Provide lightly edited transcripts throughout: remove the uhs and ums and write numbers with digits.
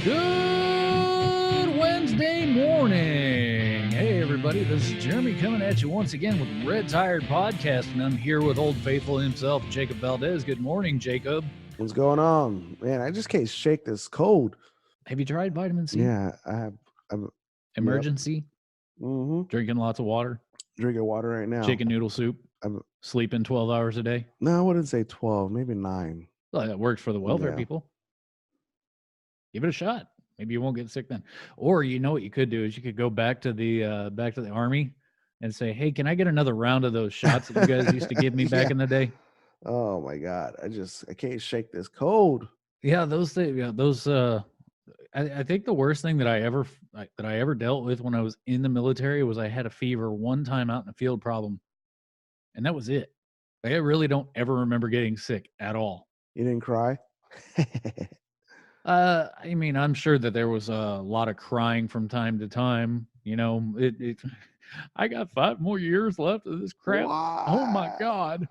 Good Wednesday morning. Hey, everybody. This is Jeremy coming at you once again with Redtired Podcast, and I'm here with Old Faithful himself, Jacob Valdez. Good morning, Jacob. What's going on? Man, I just can't shake this cold. Have you tried vitamin C? Yeah, I have. Yep. Emergency? Mm-hmm. Drinking lots of water? Drinking water right now. Chicken noodle soup? I'm, Sleeping 12 hours a day? no, I wouldn't say 12, maybe 9. Well, that works for the welfare Yeah. people. Give it a shot. Maybe you won't get sick then. Or you know what you could do is you could go back to the army and say, "Hey, can I get another round of those shots that you guys used to give me back Yeah. in the day?" Oh my God. I can't shake this cold. Yeah, those things. Yeah, those. I think the worst thing that I ever dealt with when I was in the military was I had a fever one time out in a field problem, and that was it. Like, I really don't ever remember getting sick at all. You didn't cry? I mean, I'm sure that there was a lot of crying from time to time. You know, I got 5 more years left of this crap. Oh my Why? God.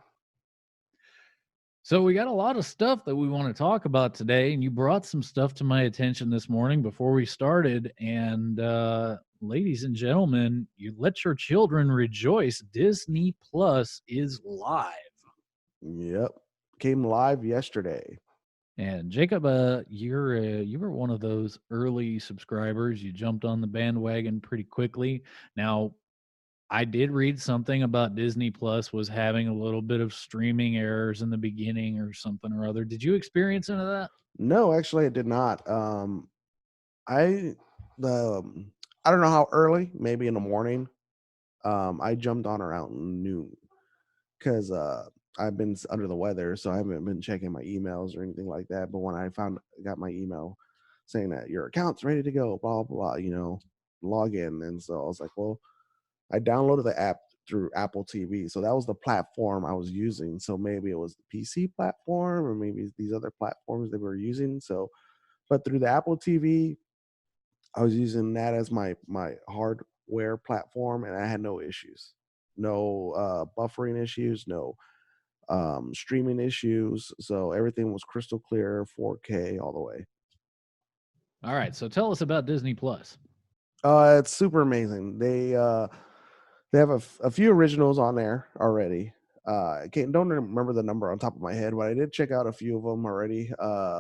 So we got a lot of stuff that we want to talk about today, and you brought some stuff to my attention this morning before we started. And ladies and gentlemen, you let your children rejoice. Disney Plus is live. Yep. Came live yesterday. And Jacob, you were one of those early subscribers. You jumped on the bandwagon pretty quickly. Now, I did read something about Disney Plus was having a little bit of streaming errors in the beginning or something or other. Did you experience any of that? No, actually, I did not. I the I don't know how early, maybe in the morning. I jumped on around noon because I've been under the weather, so I haven't been checking my emails or anything like that. But when I got my email saying that your account's ready to go, blah blah, log in, and so I was like, well, I downloaded the app through Apple TV, so that was the platform I was using. So maybe it was the PC platform, or maybe these other platforms they were using. So, but through the Apple TV, I was using that as my hardware platform, and I had no issues, no buffering issues, no streaming issues. So everything was crystal clear, 4K all the way. All right, so tell us about Disney Plus. It's super amazing. They have a few originals on there already. I don't remember the number on top of my head, but I did check out a few of them already.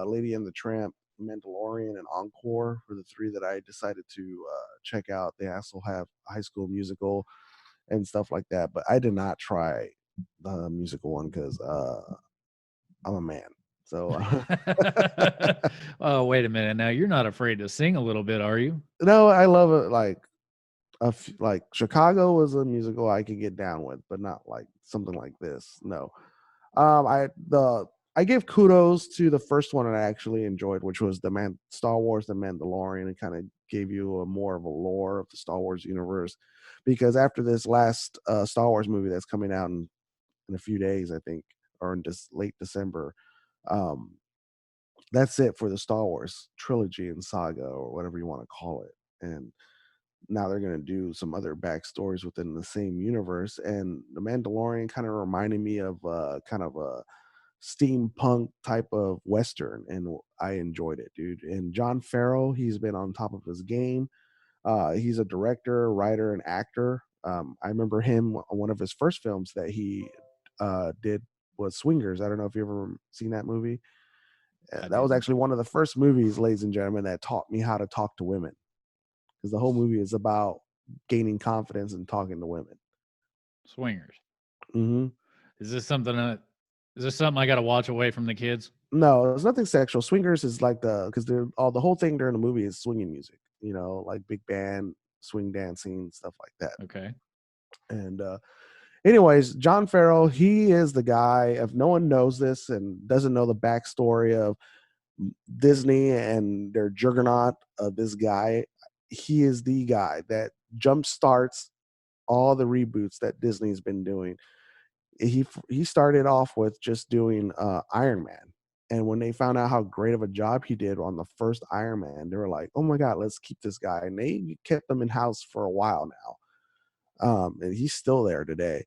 Lady and the Tramp, Mandalorian, and Encore were the three that I decided to check out. They also have High School Musical and stuff like that, but I did not try the musical one because I'm a man. So Oh, wait a minute. Now, you're not afraid to sing a little bit, are you? no, I love it. Like Chicago was a musical I could get down with, but not like something like this. No. I give kudos to the first one I actually enjoyed, which was Star Wars: The Mandalorian. It kind of gave you a more of a lore of the Star Wars universe, because after this last Star Wars movie that's coming out in a few days, I think, or in just late December, um, that's it for the Star Wars trilogy and saga, or whatever you want to call it. And now they're going to do some other backstories within the same universe. And the Mandalorian kind of reminded me of kind of a steampunk type of western, and I enjoyed it, dude. And John Farrell, he's been on top of his game. He's a director, writer, and actor. I remember him, one of his first films that he did was Swingers. I don't know if you ever seen that movie. That was actually one of the first movies, ladies and gentlemen, that taught me how to talk to women, because the whole movie is about gaining confidence and talking to women. Swingers. Mm-hmm. Is this something I got to watch away from the kids? No, it's nothing sexual. Swingers is like because the whole thing during the movie is swinging music, like big band, swing dancing, stuff like that. Okay. And anyways, John Farrell, he is the guy. If no one knows this and doesn't know the backstory of Disney and their juggernaut of this guy, he is the guy that jump starts all the reboots that Disney's been doing. He started off with just doing Iron Man, and when they found out how great of a job he did on the first Iron Man, they were like, "Oh my God, let's keep this guy." And they kept him in house for a while now, and he's still there today.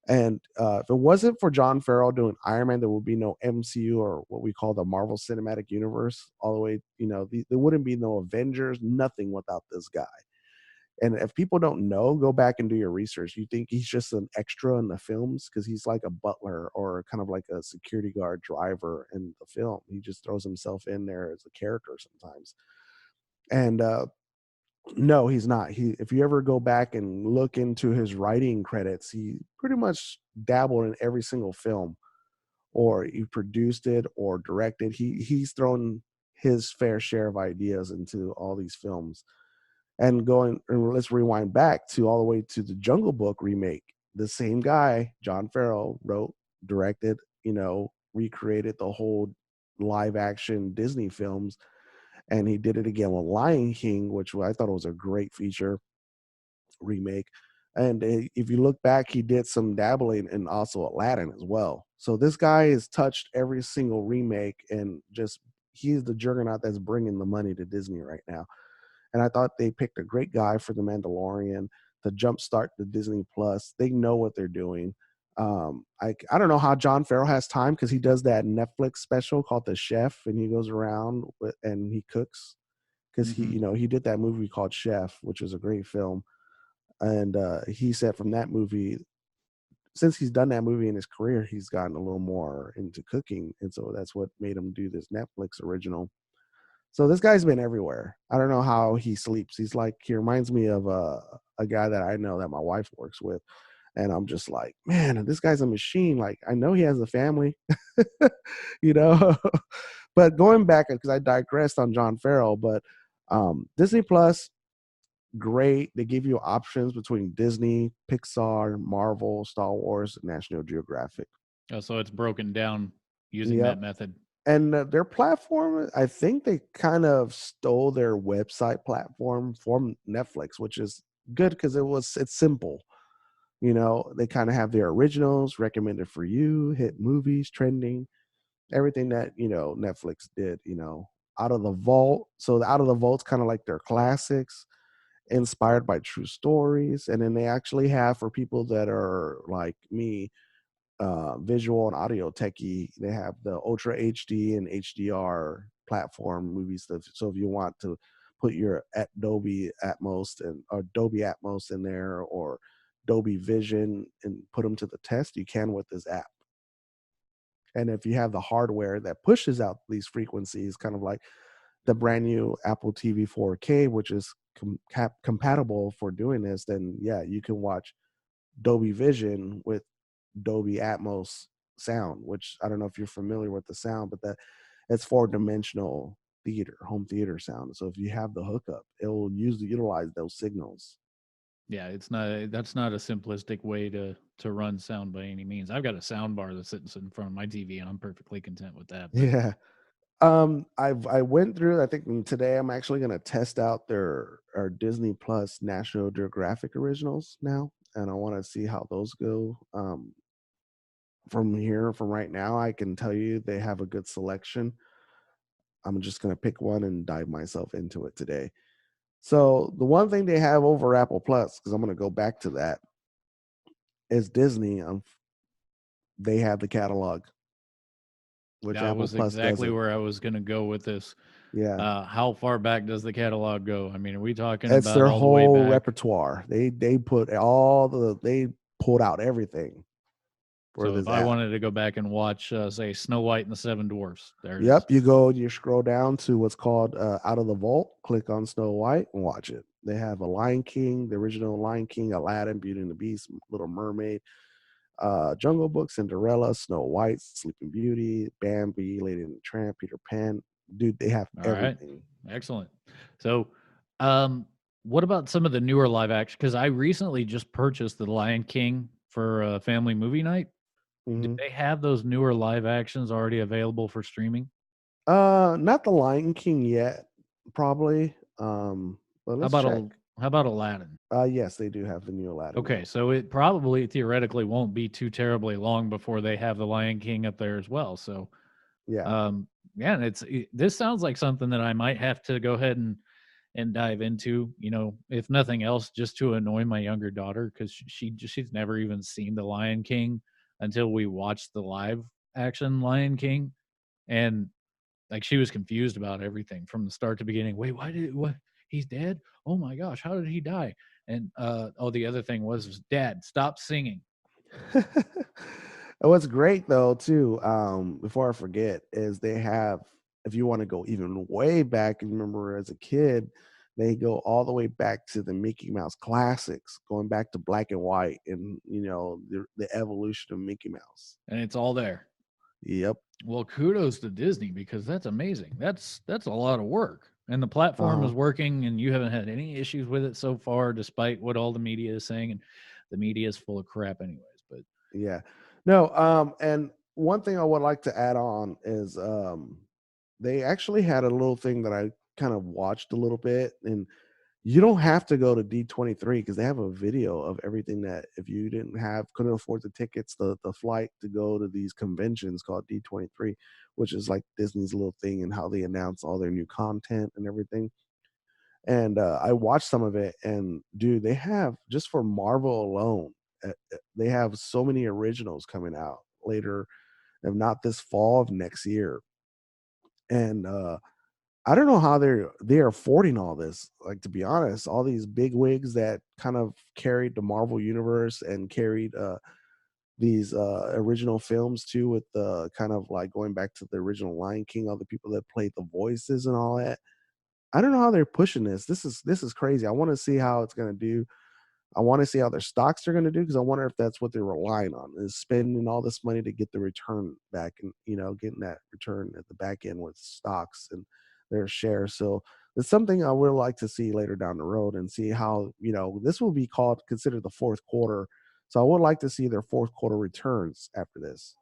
And if it wasn't for John Farrell doing Iron Man, there would be no MCU, or what we call the Marvel Cinematic Universe. All the way, there wouldn't be no Avengers, nothing without this guy. And if people don't know, go back and do your research. You think he's just an extra in the films because he's like a butler or kind of like a security guard driver in the film. He just throws himself in there as a character sometimes. And no, he's not. If you ever go back and look into his writing credits, he pretty much dabbled in every single film, or he produced it or directed. He's thrown his fair share of ideas into all these films. And let's rewind back to all the way to the Jungle Book remake. The same guy, John Farrell, wrote, directed, recreated the whole live action Disney films, and he did it again with Lion King, which I thought was a great feature remake. And if you look back, he did some dabbling in also Aladdin as well. So this guy has touched every single remake, and just he's the juggernaut that's bringing the money to Disney right now. And I thought they picked a great guy for The Mandalorian to jumpstart the Disney Plus. They know what they're doing. I don't know how John Farrell has time, because he does that Netflix special called The Chef, and he goes around and he cooks, because Hmm. he did that movie called Chef, which was a great film. And he said from that movie, since he's done that movie in his career, he's gotten a little more into cooking, and so that's what made him do this Netflix original. So this guy's been everywhere. I don't know how he sleeps. He reminds me of a guy that I know that my wife works with. And I'm just like, man, this guy's a machine. Like, I know he has a family, you know. But going back, because I digressed on John Farrell, but Disney Plus, great. They give you options between Disney, Pixar, Marvel, Star Wars, National Geographic. Oh, so it's broken down using Yep. that method. And their platform, I think they kind of stole their website platform from Netflix, which is good because it's simple. They kind of have their originals recommended for you, hit movies, trending, everything that Netflix did. Out of the vault. So the out of the vault's kind of like their classics, inspired by true stories, and then they actually have, for people that are like me, visual and audio techie, they have the Ultra HD and HDR platform movies. So if you want to put your Dolby Atmos and or Dolby Atmos in there, or Dolby Vision, and put them to the test, you can with this app. And if you have the hardware that pushes out these frequencies, kind of like the brand new Apple TV 4K, which is compatible for doing this, then yeah, you can watch Dolby Vision with Dolby Atmos sound, which I don't know if you're familiar with the sound, but that it's four-dimensional theater, home theater sound. So if you have the hookup, it will utilize those signals. Yeah, it's not that's not a simplistic way to run sound by any means. I've got a sound bar that sits in front of my TV, and I'm perfectly content with that. But Yeah. I went through. I think today I'm actually going to test out their our Disney Plus National Geographic originals now, and I want to see how those go. From right now, I can tell you they have a good selection. I'm just going to pick one and dive myself into it today. So the one thing they have over Apple Plus, because I'm going to go back to that, is Disney. They have the catalog, which that Apple was Plus exactly doesn't. where I was going to go with this. Yeah, How far back does the catalog go? I mean, are we talking it's about their all the way whole back? repertoire. They pulled out everything for So if this I app. wanted to go back and watch, say, Snow White and the Seven Dwarfs, there it is. Yep, you scroll down to what's called Out of the Vault, click on Snow White and watch it. They have a Lion King, the original Lion King, Aladdin, Beauty and the Beast, Little Mermaid, Jungle Book, Cinderella, Snow White, Sleeping Beauty, Bambi, Lady and the Tramp, Peter Pan. Dude, they have All right, everything. excellent. So, um, what about some of the newer live action? Because I recently just purchased the Lion King for family movie night. Do Hmm. they have those newer live actions already available for streaming? Not the Lion King yet, probably. But How let's about check. how about Aladdin? Yes, they do have the new Aladdin Okay, now. so it probably theoretically won't be too terribly long before they have the Lion King up there as well. So, Yeah. um, yeah, and this sounds like something that I might have to go ahead and and dive into, if nothing else, just to annoy my younger daughter because she's never even seen the Lion King until we watched the live action Lion King, and like she was confused about everything from the start to beginning. Wait, why did what? He's dead? Oh my gosh, how did he die? And the other thing was Dad, stop singing. And what's great though too, before I forget, is they have, if you want to go even way back and remember as a kid, they go all the way back to the Mickey Mouse classics, going back to black and white and the evolution of Mickey Mouse. And it's all there. Yep. Well, kudos to Disney because that's amazing. That's a lot of work. And the platform is Uh-huh. working and you haven't had any issues with it so far despite what all the media is saying, and the media is full of crap anyways, but Yeah. No, and one thing I would like to add on is they actually had a little thing that I kind of watched a little bit, and you don't have to go to D23 because they have a video of everything that if you couldn't afford the tickets, the flight to go to these conventions called D23, which is like Disney's little thing and how they announce all their new content and everything. And I watched some of it, and dude, they have just for Marvel alone, they have so many originals coming out later, if not this fall of next year. And I don't know how they're affording all this. Like, to be honest, all these big wigs that kind of carried the Marvel universe and carried these original films too, with the kind of like going back to the original Lion King, all the people that played the voices and all that. I don't know how they're pushing this. This is crazy. I want to see how it's going to do. I want to see how their stocks are going to do because I wonder if that's what they're relying on is spending all this money to get the return back and getting that return at the back end with stocks and their shares. So it's something I would like to see later down the road and see how this will be called considered the fourth quarter. So I would like to see their fourth quarter returns after this.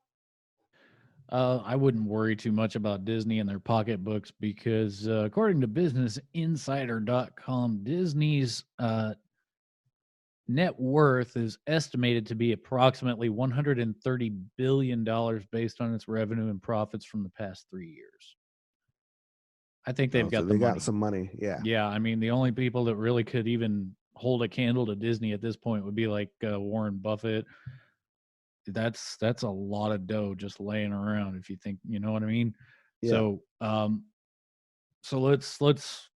I wouldn't worry too much about Disney and their pocketbooks because, according to BusinessInsider.com, Disney's net worth is estimated to be approximately $130 billion based on its revenue and profits from the past 3 years. I think they've Oh, so got the they got money. some money. Yeah, Yeah, I mean, the only people that really could even hold a candle to Disney at this point would be like Warren Buffett. That's a lot of dough just laying around if you think, you know what I mean? yeah. So, let's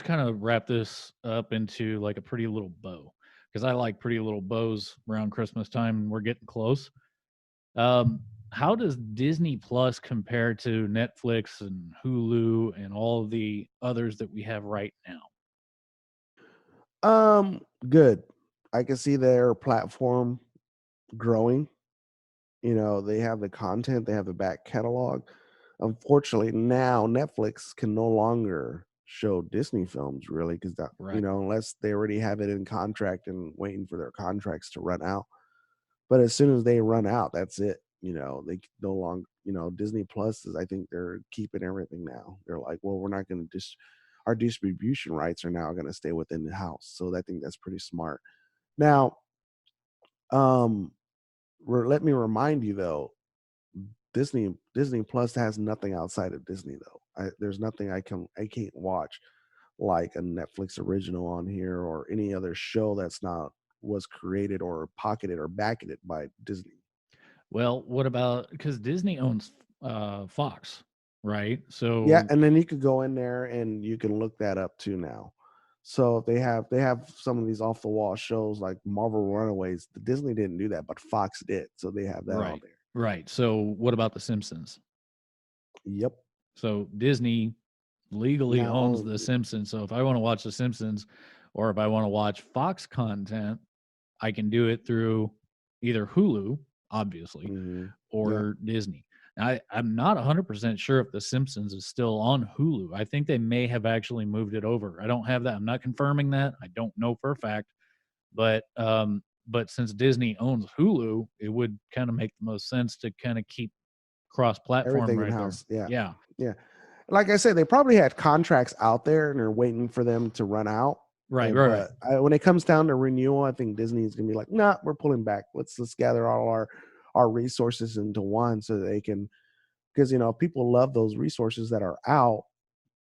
kind of wrap this up into like a pretty little bow because I like pretty little bows around Christmas time and we're getting close. Um, how does Disney Plus compare to Netflix and Hulu and all of the others that we have right now? Good. I can see their platform growing. They have the content, they have the back catalog. Unfortunately, now Netflix can no longer show Disney films really because that, Right. unless they already have it in contract and waiting for their contracts to run out. But as soon as they run out, that's it. They no longer, Disney Plus is, I think they're keeping everything now. They're like, well, we're not going to our distribution rights are now going to stay within the house. So I think that's pretty smart. Now, um, let me remind you though, Disney Plus has nothing outside of Disney though. There's nothing I can't watch like a Netflix original on here or any other show that's not was created or pocketed or backeted by Disney. Well, what about because Disney owns Fox, right? Yeah, So and then you could go in there and you can look that up too now. So they have some of these off the wall shows like Marvel Runaways. The Disney didn't do that, but Fox did. So they have that on right, there. right. So what about The Simpsons? Yep. So Disney legally Now owns own. The Simpsons. So if I want to watch The Simpsons or if I want to watch Fox content, I can do it through either Hulu, obviously, Mhm. Yeah. or Disney. I'm not 100% sure if The Simpsons is still on Hulu. I think they may have actually moved it over. I don't have that. I'm not confirming that. I don't know for a fact. But since Disney owns Hulu, it would kind of make the most sense to kind of keep cross platform Everything in right there. house. Yeah. Yeah. Yeah. Like I said, they probably had contracts out there and they're waiting for them to run out. Right, right, right. But when it comes down to renewal, I think Disney is going to be like, "Nah, we're pulling back. Let's gather all our resources into one so they can because people love those resources that are out.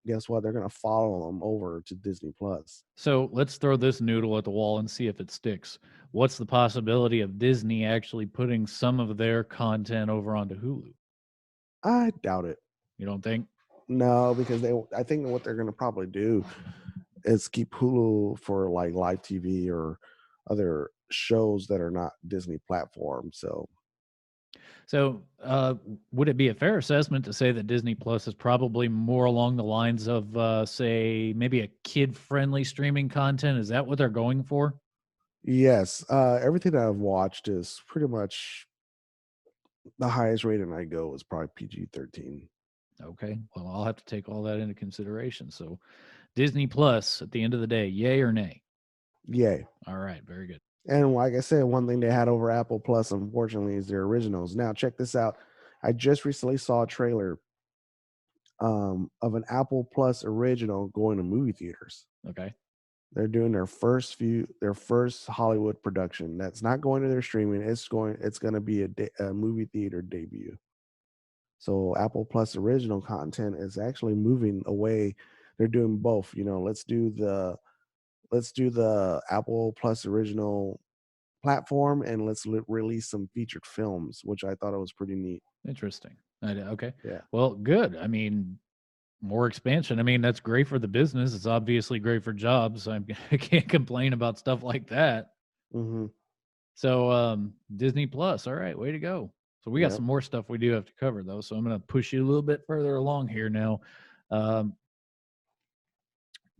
guess what? They're gonna follow them over to Disney Plus. So let's throw this noodle at the wall and see if it sticks. What's the possibility of Disney actually putting some of their content over onto Hulu? I doubt it. You don't think? No, because I think what they're gonna probably do is keep Hulu for like live TV or other shows that are not Disney platforms. So So, would it be a fair assessment to say that Disney Plus is probably more along the lines of, say, maybe a kid-friendly streaming content? Is that what they're going for? yes, everything that I've watched is pretty much the highest rating I go is probably PG-13. Okay, well, I'll have to take all that into consideration. So, Disney Plus, at the end of the day, yay or nay? Yay. All right, very good. And like I said, one thing they had over Apple Plus, unfortunately, is their originals. Now, check this out. I just recently saw a trailer of an Apple Plus original going to movie theaters. Okay, They're doing their first Hollywood production. That's not going to their streaming. It's going to be a movie theater debut. So Apple Plus original content is actually moving away. They're doing both. Let's do the Apple Plus original platform and let's release some featured films, which I thought it was pretty neat. interesting. Okay, Yeah. well, good. I mean, more expansion. I mean, that's great for the business. It's obviously great for jobs. I can't complain about stuff like that. Hmm. So, Disney Plus, all right, way to go. So we got Yep. some more stuff we do have to cover though. So I'm going to push you a little bit further along here now, um,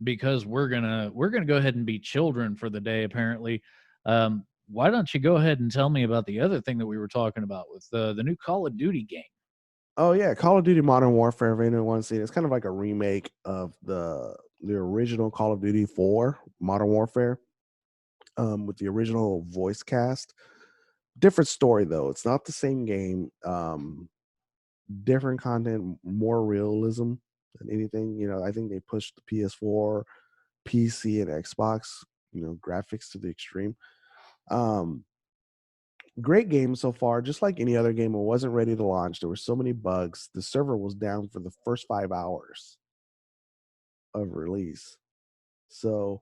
because we're gonna go ahead and be children for the day. Apparently, why don't you go ahead and tell me about the other thing that we were talking about with the new Call of Duty game? Oh yeah, Call of Duty Modern Warfare. If anyone wants to see it, it's kind of like a remake of the original Call of Duty 4 Modern Warfare, with the original voice cast. Different story though. It's not the same game. Different content, more realism than anything. I think they pushed the PS4, PC, and Xbox, graphics to the extreme. Um, Great game so far. Just like any other game, it wasn't ready to launch. There were so many bugs. The server was down for the first 5 hours of release. So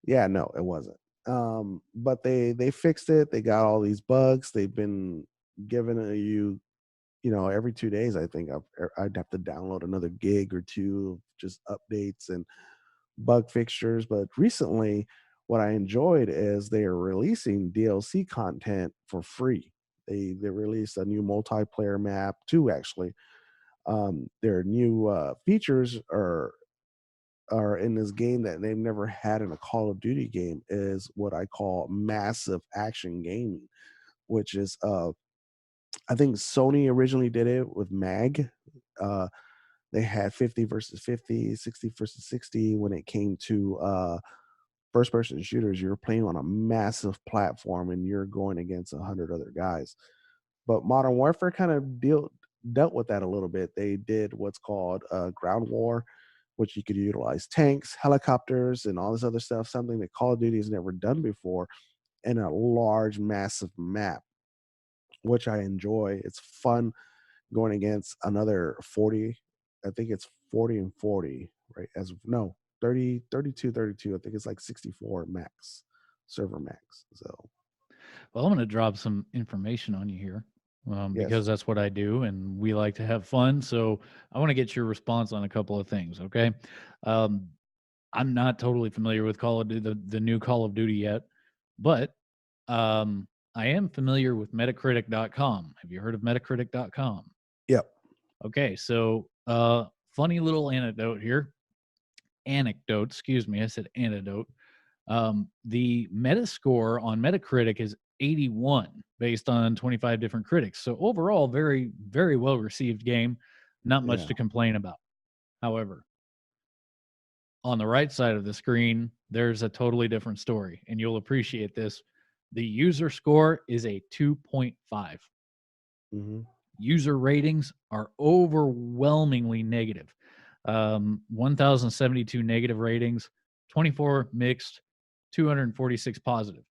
yeah, no, it wasn't. But they fixed it. They got all these bugs. They've been giving you, every 2 days. I think I'd have to download another gig or two of just updates and bug fixtures. But recently, what I enjoyed is they are releasing DLC content for free. They released a new multiplayer map, two actually. Their new features are in this game that they've never had in a Call of Duty game is what I call massive action gaming, which is I think Sony originally did it with MAG. Uh, they had 50 versus 50, 60 versus 60 when it came to first person shooters. You're playing on a massive platform and you're going against 100 other guys. But Modern Warfare kind of dealt with that a little bit. They did what's called ground war, which you could utilize tanks, helicopters, and all this other stuff, something that Call of Duty has never done before, in a large, massive map, which I enjoy. It's fun going against another 40. I think it's 40 and 40, right? As no, 30, 32, 32. I think it's like 64 max, server max. So, Well, I'm going to drop some information on you here, yes. because that's what I do, and we like to have fun. So I want to get your response on a couple of things. Okay, um, I'm not totally familiar with Call of Duty, the new Call of Duty yet, but I am familiar with Metacritic.com. Have you heard of Metacritic.com? Yep. Okay, so funny little anecdote here. Anecdote, excuse me, I said antidote. The Metascore on Metacritic is 81 based on 25 different critics. So overall, very, very well received game. Not much Yeah. to complain about. However, on the right side of the screen, there's a totally different story, and you'll appreciate this. The user score is a 2.5. Hmm. User ratings are overwhelmingly negative. 1,072 negative ratings, 24 mixed, 246 positive.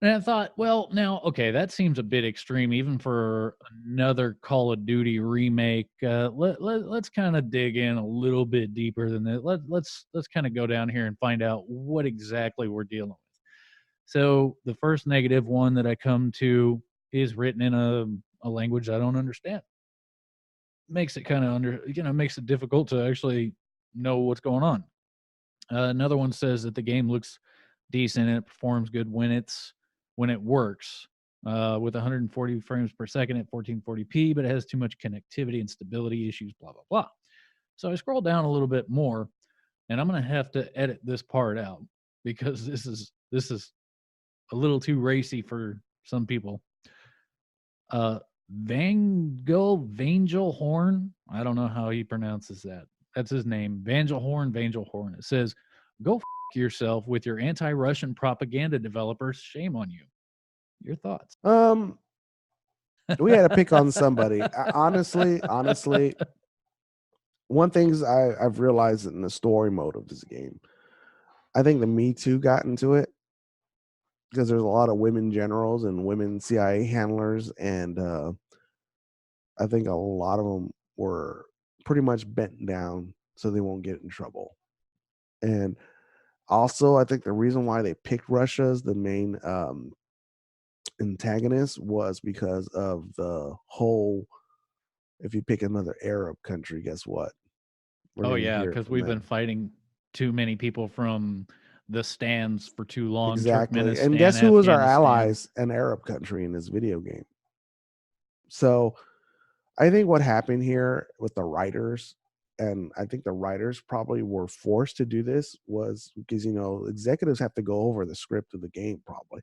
And I thought, well, now, okay, that seems a bit extreme even for another Call of Duty remake. Let's kind of dig in a little bit deeper than that. Let's kind of go down here and find out what exactly we're dealing with. So the first negative one that I come to is written in a language I don't understand. Makes it kind of makes it difficult to actually know what's going on. Another one says that the game looks decent and it performs good when it works with 140 frames per second at 1440p, but it has too much connectivity and stability issues. Blah blah blah. So I scroll down a little bit more, and I'm going to have to edit this part out because this is a little too racy for some people. Uh, Vangel Horn. I don't know how he pronounces that. That's his name. Vangel Horn. It says, "Go yourself with your anti-Russian propaganda developers. Shame on you." Your thoughts? Um, we had to pick on somebody. Honestly, one things I've realized in the story mode of this game, I think the Me Too got into it because there's a lot of women generals and women CIA handlers, and I think a lot of them were pretty much bent down so they won't get in trouble. And also, I think the reason why they picked Russia as the main antagonist was because of the whole. If you pick another Arab country, guess what? We're Oh gonna yeah, hear it because from we've been them. fighting too many people from the stands for too long. Exactly. And Turkmenistan, guess who was our Afghanistan. allies? An Arab country in this video game. So I think what happened here with the writers, and I think the writers probably were forced to do this, was because executives have to go over the script of the game probably.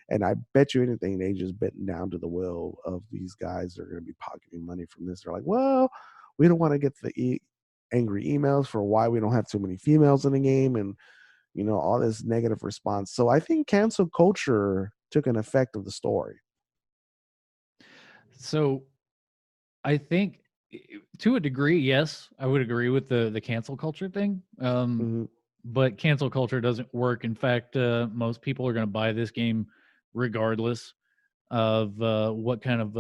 And I bet you anything they just bitten down to the will of these guys that are going to be pocketing money from this. They're like, well, we don't want to get the angry emails for why we don't have too many females in the game, and all this negative response. So I think cancel culture took an effect of the story. So I think to a degree, yes, I would agree with the cancel culture thing. Hmm. But cancel culture doesn't work. In fact, most people are going to buy this game regardless of what kind of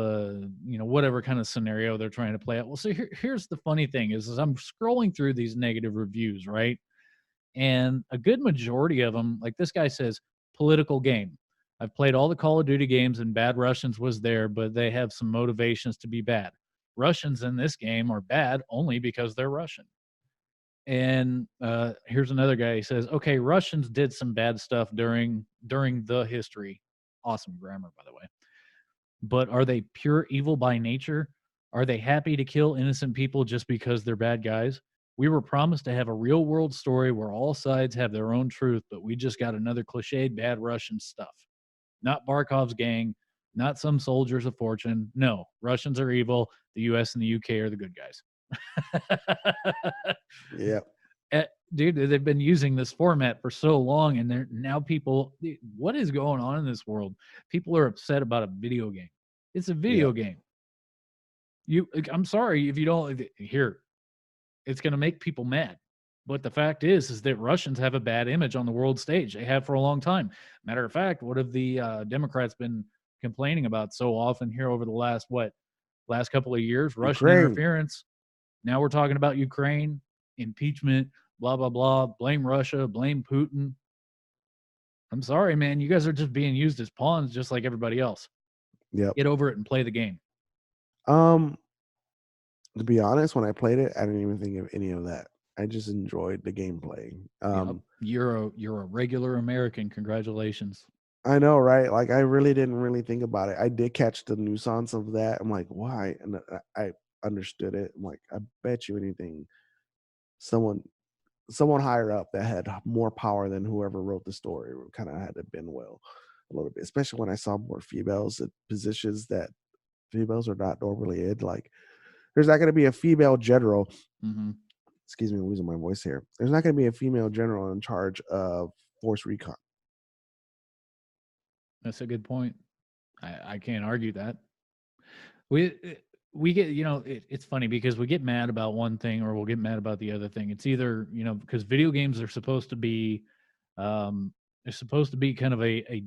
whatever kind of scenario they're trying to play out. Well, so here's the funny thing is I'm scrolling through these negative reviews, right? And a good majority of them, like this guy says, political game. I've played all the Call of Duty games and Bad Russians was there, but they have some motivations to be bad. Russians in this game are bad only because they're Russian. And here's another guy. He says, "Okay, Russians did some bad stuff during the history." Awesome grammar, by the way. But are they pure evil by nature? Are they happy to kill innocent people just because they're bad guys? We were promised to have a real world story where all sides have their own truth, but we just got another cliched bad Russian stuff. Not Barkov's gang, not some soldiers of fortune. No, Russians are evil. The US and the UK are the good guys. Yeah. Dude, they've been using this format for so long, and they're now people. What is going on in this world? People are upset about a video game. It's a Yeah. video game. I'm sorry if you don't here. It's going to make people mad, but the fact is that Russians have a bad image on the world stage. They have for a long time. Matter of fact, what have the Democrats been complaining about so often here over the last couple of years? Russian Ukraine. interference. Now we're talking about Ukraine, impeachment, blah, blah, blah. Blame Russia, blame Putin. I'm sorry, man. You guys are just being used as pawns just like everybody else. Yep. Get over it and play the game. Um, to be honest, when I played it, I didn't even think of any of that. I just enjoyed the gameplay. Yep. You're a regular American. Congratulations. I know, right? Like I really didn't really think about it. I did catch the nuance of that. I'm like, why? And I understood it. I'm like, I bet you anything, someone someone higher up that had more power than whoever wrote the story kind of had to been well a little bit, especially when I saw more females at positions that females are not normally in. Like, there's not going to be a female general. Hmm. Excuse me, I'm losing my voice here. There's not going to be a female general in charge of Force Recon. That's a good point. I can't argue that. We we get it's funny because we get mad about one thing or we'll get mad about the other thing. It's either because video games are supposed to be they're supposed to be kind of a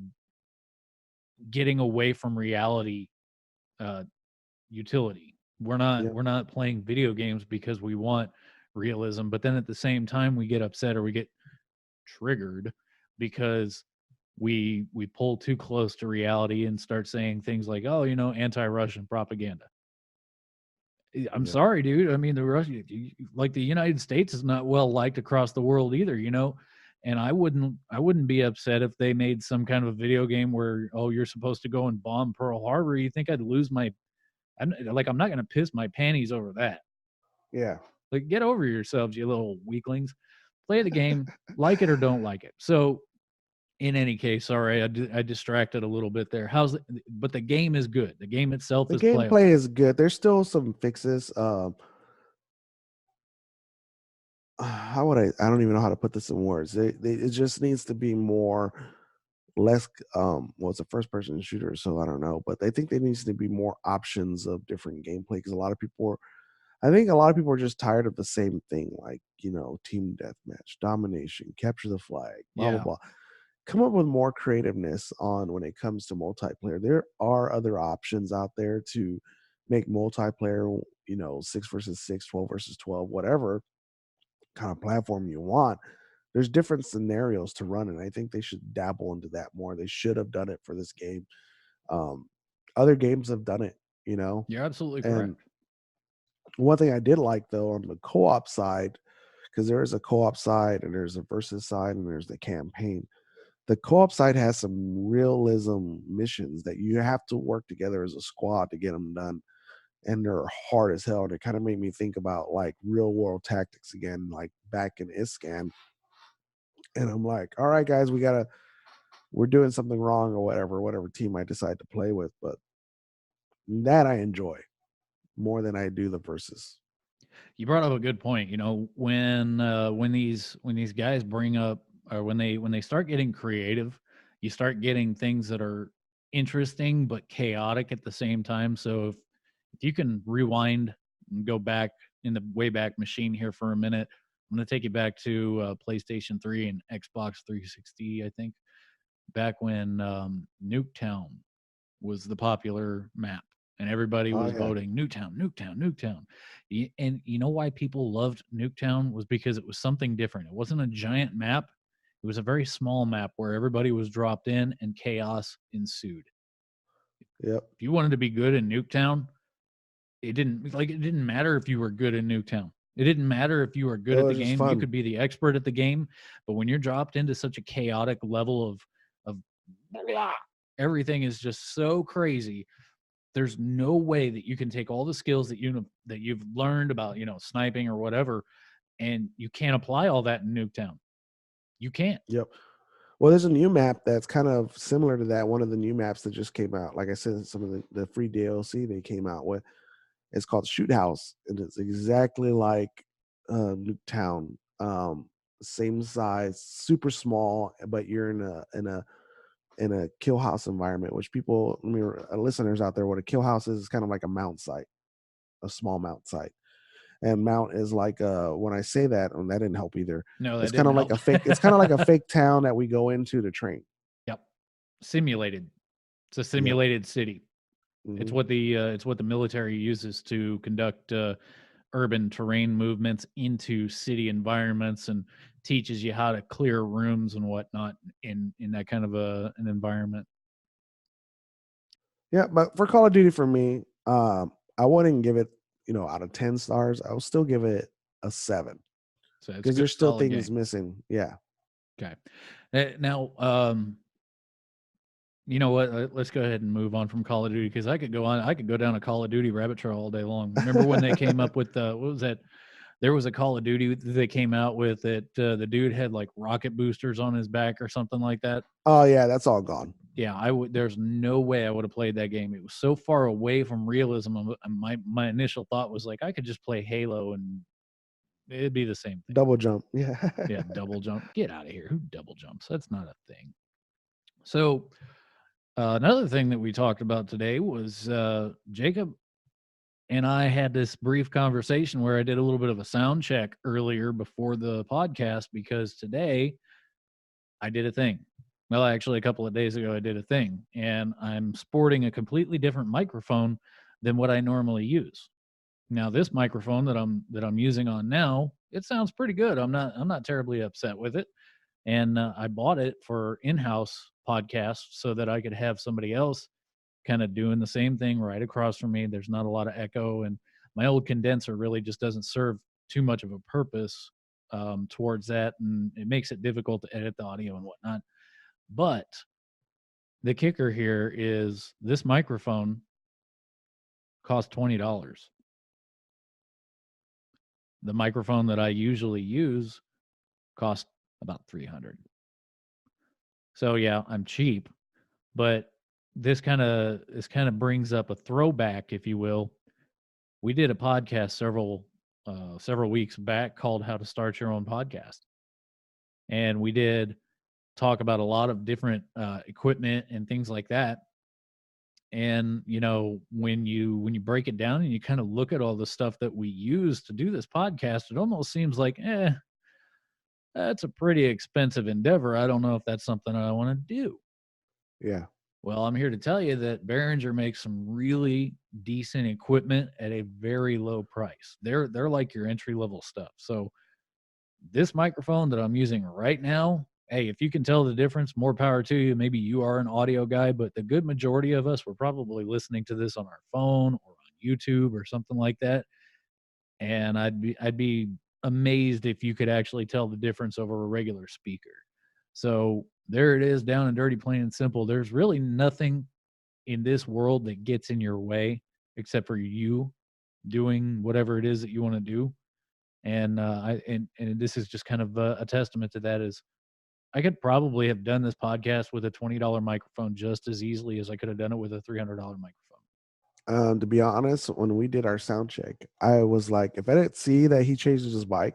getting away from reality uh, utility. Yep. We're not playing video games because we want realism, but then at the same time we get upset or we get triggered because we pull too close to reality and start saying things like, "Oh, anti-Russian propaganda." I'm Yep. sorry, dude. I mean, the Russia, like the United States, is not well liked across the world either. And I wouldn't be upset if they made some kind of a video game where, oh, you're supposed to go and bomb Pearl Harbor. You think I'd lose my? I'm not going to piss my panties over that. Yeah. Like, get over yourselves, you little weaklings. Play the game, like it or don't like it. So, in any case, sorry, I distracted a little bit there. But the game is good. The game itself The is gameplay playable. is good. There's still some fixes. How would I don't even know how to put this in words. It just needs to be more less well, it's a first person shooter, so I don't know, but I think there needs to be more options of different gameplay because I think a lot of people are just tired of the same thing, like, team deathmatch, domination, capture the flag, blah blah Yeah, blah. Come up with more creativeness on when it comes to multiplayer. There are other options out there to make multiplayer, 6 versus 6, 12 versus 12, whatever kind of platform you want. There's different scenarios to run, and I think they should dabble into that more. They should have done it for this game. Um, Other games have done it. you're absolutely And correct. one thing I did like though on the co-op side, because there is a co-op side and there's a versus side and there's the campaign. The co-op side has some realism missions that you have to work together as a squad to get them done, and they're hard as hell. They kind of made me think about like real world tactics again, like back in Iscan. And I'm like, all right, guys, we're doing something wrong or whatever team I decide to play with. But that I enjoy more than I do the verses. You brought up a good point. When these guys bring up, or when they start getting creative, you start getting things that are interesting but chaotic at the same time. So if you can rewind and go back in the way back machine here for a minute, I'm going to take you back to PlayStation 3 and Xbox 360. I think back when Nuketown was the popular map, and everybody Oh was yeah, voting Nuketown, Nuketown, Nuketown. And you know why people loved Nuketown was because it was something different. It wasn't a giant map. It was a very small map where everybody was dropped in and chaos ensued. yep. If you wanted to be good in Nuketown, it didn't matter if you were good in Nuketown. It didn't matter if you were It good at the was just game. You fun. could be the expert at the game, but when you're dropped into such a chaotic level of blah, everything is just so crazy. There's no way that you can take all the skills that you've learned about, sniping or whatever, and you can't apply all that in Nuketown. You can't. Yep. Well, there's a new map that's kind of similar to that. One of the new maps that just came out. Like I said, some of the free DLC they came out with. It's called Shoot House, and it's exactly like Nuketown. Same size, super small, but you're in a kill house environment. Which people, I mean, listeners out there, what a kill house is kind of like a mount site, a small mount site. And mount is like when I say that, and that didn't help either. No, that It's kind didn't of like help. a fake. It's kind of like a fake town that we go into to train. Yep. Simulated. It's a Yep. simulated city. Hmm. It's what the military uses to conduct urban terrain movements into city environments, and teaches you how to clear rooms and whatnot in that kind of an environment. Yeah, but for Call of Duty, for me, I wouldn't give it, out of 10 stars. I will still give it a 7 So it's a because good there's still solid things game. missing. Yeah. Okay. Now, you know what? Let's go ahead and move on from Call of Duty because I could go down a Call of Duty rabbit trail all day long. Remember when they came up with what was that? There was a Call of Duty that they came out with that the dude had like rocket boosters on his back or something like that. Oh yeah, that's all gone. Yeah, I would. There's no way I would have played that game. It was so far away from realism. My initial thought was like I could just play Halo and it'd be the same thing. Double jump. Yeah. Yeah, double jump. Get out of here. Who double jumps? That's not a thing. So another thing that we talked about today was Jacob and I had this brief conversation where I did a little bit of a sound check earlier before the podcast because today I did a thing. Well, actually, a couple of days ago, I did a thing, and I'm sporting a completely different microphone than what I normally use. Now, this microphone that I'm using on now, it sounds pretty good. I'm not terribly upset with it, and I bought it for in-house podcasts so that I could have somebody else kind of doing the same thing right across from me. There's not a lot of echo, and my old condenser really just doesn't serve too much of a purpose towards that, and it makes it difficult to edit the audio and whatnot. But the kicker here is this microphone costs $20. The microphone that I usually use costs about 300. So yeah, I'm cheap, but this kind of brings up a throwback, if you will. We did a podcast several weeks back called "How to Start Your Own Podcast," and we did talk about a lot of different equipment and things like that. And when you break it down and you kind of look at all the stuff that we use to do this podcast, it almost seems like, that's a pretty expensive endeavor. I don't know if that's something I want to do. Yeah. Well, I'm here to tell you that Behringer makes some really decent equipment at a very low price. They're like your entry level stuff. So this microphone that I'm using right now, hey, if you can tell the difference, more power to you. Maybe you are an audio guy, but the good majority of us, we're probably listening to this on our phone or on YouTube or something like that. And I'd be amazed if you could actually tell the difference over a regular speaker. So there it is, down and dirty, plain and simple. There's really nothing in this world that gets in your way except for you doing whatever it is that you want to do. And and this is just kind of a testament to that. Is I could probably have done this podcast with a $20 microphone just as easily as I could have done it with a $300 microphone. To be honest, when we did our sound check, I was like, if I didn't see that he changed his mic,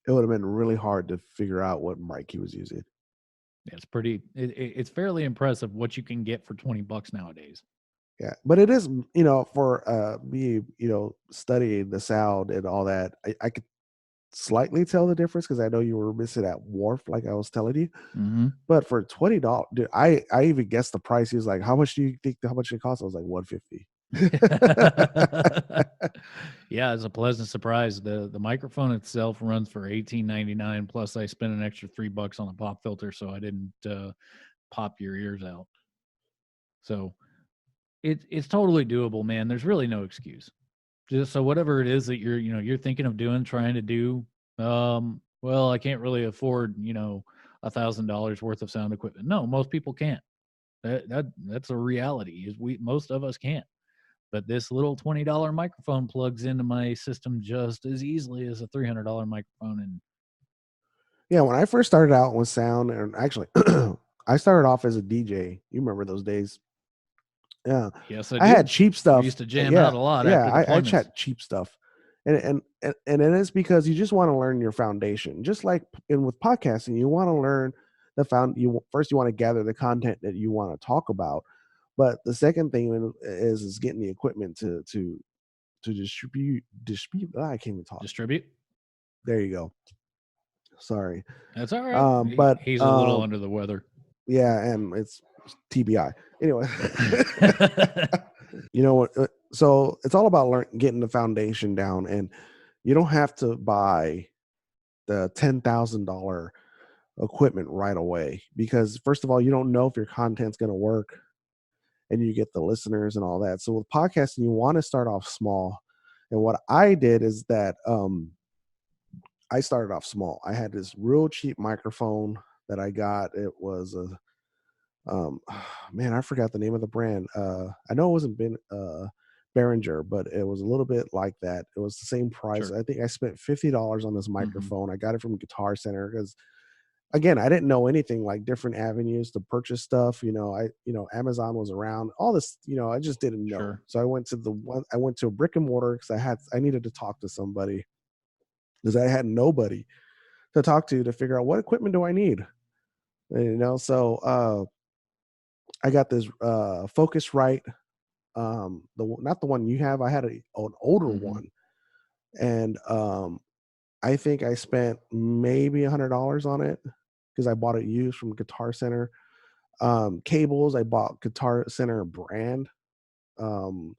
it would have been really hard to figure out what mic he was using. It's fairly impressive what you can get for $20 nowadays. Yeah, but it is, for me, studying the sound and all that, I could slightly tell the difference because I know you were missing that wharf, like I was telling you. Hmm. But for $20, dude, I even guessed the price. He was like, "How much do you think? How much it costs?" I was like, 150. Yeah, it's a pleasant surprise. The microphone itself runs for $18.99. Plus, I spent an extra $3 on a pop filter, so I didn't pop your ears out. So it's totally doable, man. There's really no excuse. Just so whatever it is that you're thinking of doing, trying to do. Well, I can't really afford $1,000 worth of sound equipment. No, most people can't. That's a reality. Is we most of us can't. But this little $20 microphone plugs into my system just as easily as a $300 microphone. And Yeah, when I first started out with sound, and actually, I started off as a DJ. You remember those days? Yeah, yes, I I had do. cheap We stuff. used to jam Yeah, out a lot yeah, after I deployments. had cheap stuff, and it is because you just want to learn your foundation. Just like in with podcasting, you want to learn the found. You first you want to gather the content that you want to talk about, but the second thing is getting the equipment to distribute. I can't even talk. Distribute. There you go. Sorry, That's all right. but He's a little under the weather. yeah, and it's TBI. Anyway, you know what? So it's all about getting the foundation down, and you don't have to buy the $10,000 equipment right away because first of all, you don't know if your content's going to work, and you get the listeners and all that. So with podcasting, you want to start off small. And what I did is that I started off small. I had this real cheap microphone that I got. It was a man, I forgot the name of the brand. I know it wasn't been Behringer, but it was a little bit like that. It was the same price. Sure. I think I spent $50 on this Hmm. microphone. I got it from Guitar Center because again, I didn't know anything like different avenues to purchase stuff. Amazon was around. All this, I just didn't know. Sure. So I went to a brick and mortar because I needed to talk to somebody because I had nobody to talk to figure out what equipment do I need. So I got this Focusrite, not the one you have. I had an older Hmm. one, and I think I spent maybe $100 on it. because I bought it used from Guitar Center. Cables, I bought Guitar Center brand, um,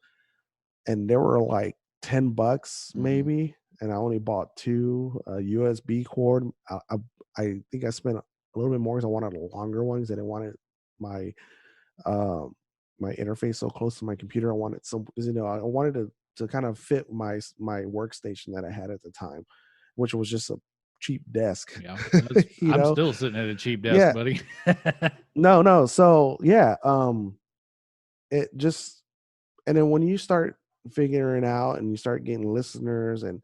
and they were like $10 Mhm. maybe, and I only bought two. A USB cord. I think I spent a little bit more because I wanted a longer one because I didn't want it my um my interface so close to my computer. I wanted some because I wanted to kind of fit my workstation that I had at the time, which was just a cheap desk. Yeah, that's you I'm know, still sitting at a cheap desk, yeah, buddy. no, no. So yeah, it just and then when you start figuring out and you start getting listeners and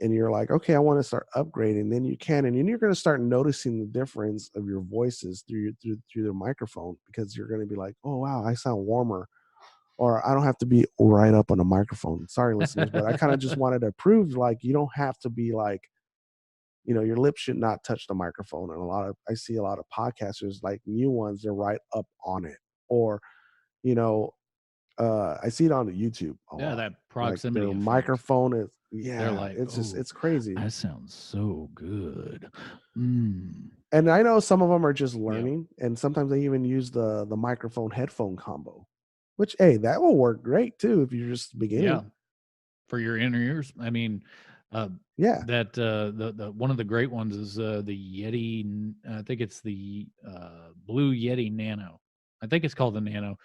you're like, okay, I want to start upgrading, then you can, and then you're going to start noticing the difference of your voices through the microphone because you're going to be like, oh wow, I sound warmer, or I don't have to be right up on the microphone. Sorry, listeners, but I kind of just wanted to prove like you don't have to be like, your lips should not touch the microphone. And I see a lot of podcasters like new ones, they're right up on it, or you know, I see it on the YouTube a Yeah, lot. that Like proximity their effect. microphone is, They're yeah, like, "Oh, it's crazy. that sounds so good." Mm. And I know some of them are just Yeah. learning, and sometimes they even use the microphone headphone combo, which, hey, that will work great too if you're just Yeah. beginning. For your inner ears. I mean, uh, Yeah, the one of the great ones is the Yeti. I think it's the Blue Yeti Nano. I think it's called the Nano,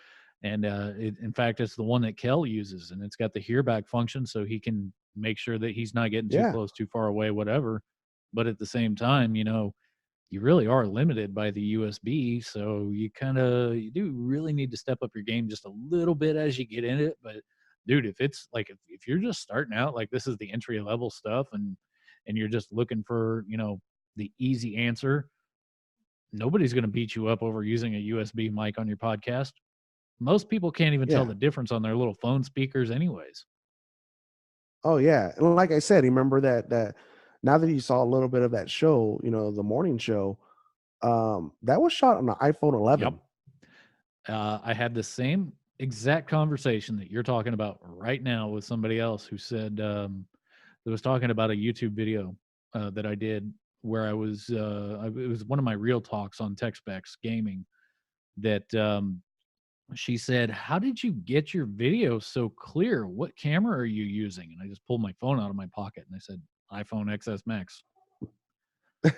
and in fact, it's the one that Kel uses, and it's got the hear back function, so he can make sure that he's not getting too yeah, close, too far away, whatever. But at the same time, you really are limited by the USB, so you do really need to step up your game just a little bit as you get in it. But dude, if it's like if you're just starting out, like this is the entry level stuff, and you're just looking for the easy answer, nobody's going to beat you up over using a USB mic on your podcast. Most people can't even tell yeah. the difference on their little phone speakers, anyways. Oh yeah, and like I said, remember that now that you saw a little bit of that show, the morning show, that was shot on the iPhone Yep. 11. I had the same exact conversation that you're talking about right now with somebody else who said that was talking about a YouTube video that I did where it was one of my real talks on tech specs gaming that she said, "How did you get your video so clear? What camera are you using?" And I just pulled my phone out of my pocket and I said, "iPhone XS Max."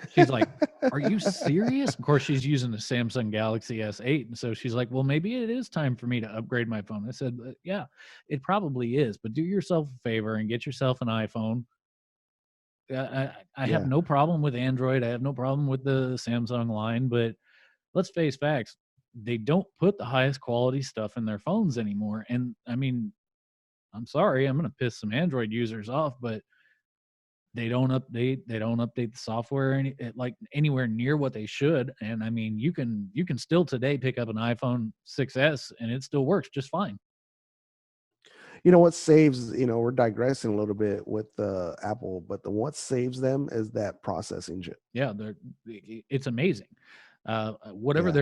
She's like, "Are you serious?" Of course, she's using the Samsung Galaxy S8, and so she's like, "Well, maybe it is time for me to upgrade my phone." I said, "Yeah, it probably is, but do yourself a favor and get yourself an iPhone." I have Yeah. no problem with Android. I have no problem with the Samsung line, but let's face facts. They don't put the highest quality stuff in their phones anymore. And I mean, I'm sorry, I'm going to piss some Android users off, but they don't update the software like anywhere near what they should. And I mean, you can still today pick up an iPhone 6s and it still works just fine. What saves, we're digressing a little bit with the Apple, but what saves them is that processing chip. Yeah, it's amazing. Whatever Yeah.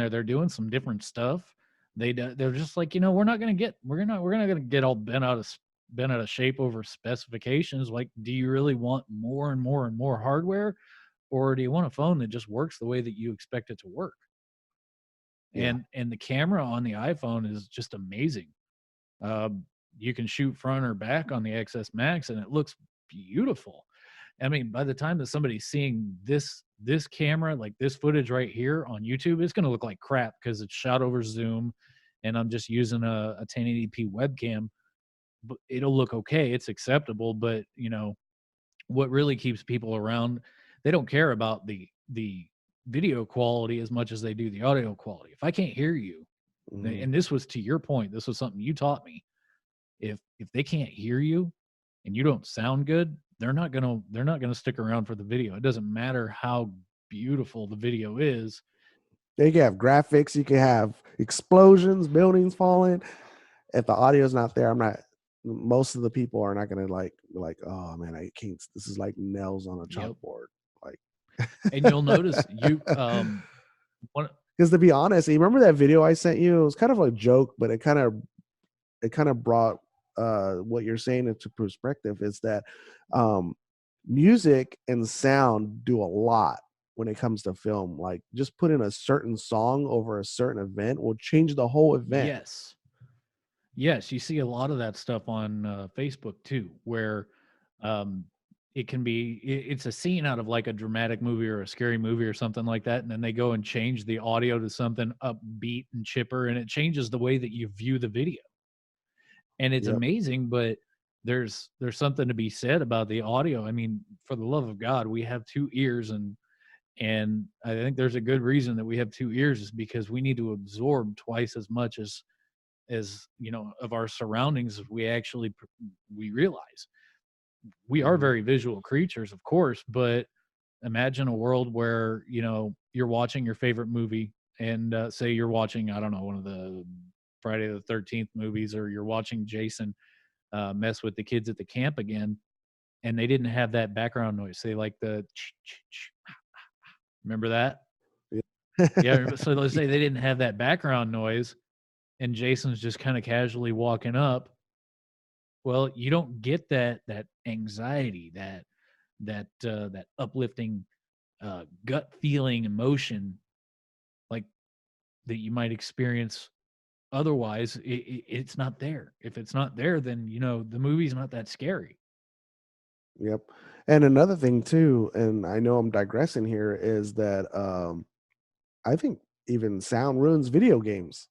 they're doing some different stuff. They're just like, we're not gonna get all bent out of shape over specifications. Like, do you really want more and more and more hardware, or do you want a phone that just works the way that you expect it to work? Yeah. And the camera on the iPhone is just amazing. You can shoot front or back on the XS Max, and it looks beautiful. I mean, by the time that somebody's seeing this camera, like this footage right here on YouTube, it's gonna look like crap because it's shot over Zoom, and I'm just using a 1080p webcam. But it'll look okay. It's acceptable, but what really keeps people around, they don't care about the video quality as much as they do the audio quality. If I can't hear you, Mhm. and this was to your point, this was something you taught me. If they can't hear you and you don't sound good, they're not gonna stick around for the video. It doesn't matter how beautiful the video is. You can have graphics, you can have explosions, buildings falling. If the audio is not there, I'm not. Most of the people are not gonna like be like, oh man, I can't. This is like nails on a Yep. chalkboard. Like, And you'll notice one because to be honest, you remember that video I sent you? It was kind of a joke, but it kind of brought what you're saying into perspective. Is that um, music and sound do a lot. when it comes to film. Like, just putting a certain song over a certain event will change the whole event. Yes. Yes, you see a lot of that stuff on, Facebook too, where, um, it can be it's a scene out of, like, a dramatic movie or a scary movie or something like that, and then they go and change the audio to something upbeat and chipper, and it changes the way that you view the video, and it's Yep. amazing, but there's something to be said about the audio. I mean, for the love of God, we have 2 ears, and I think there's a good reason that we have 2 ears is because we need to absorb twice as much as of our surroundings as we actually we realize. We are Mhm. very visual creatures, of course, but imagine a world where you're watching your favorite movie, and say you're watching, I don't know, one of the Friday the 13th movies, or you're watching Jason mess with the kids at the camp again, and they didn't have that background noise. Say like the remember that? Yeah. Yeah, so let's Yeah. say they didn't have that background noise, and Jason's just kind of casually walking up. Well, you don't get that anxiety, that uplifting, gut feeling emotion, like, that you might experience otherwise. It's not there. If it's not there, then, the movie's not that scary. Yep. And another thing too, and I know I'm digressing here, is that I think even sound ruins video games.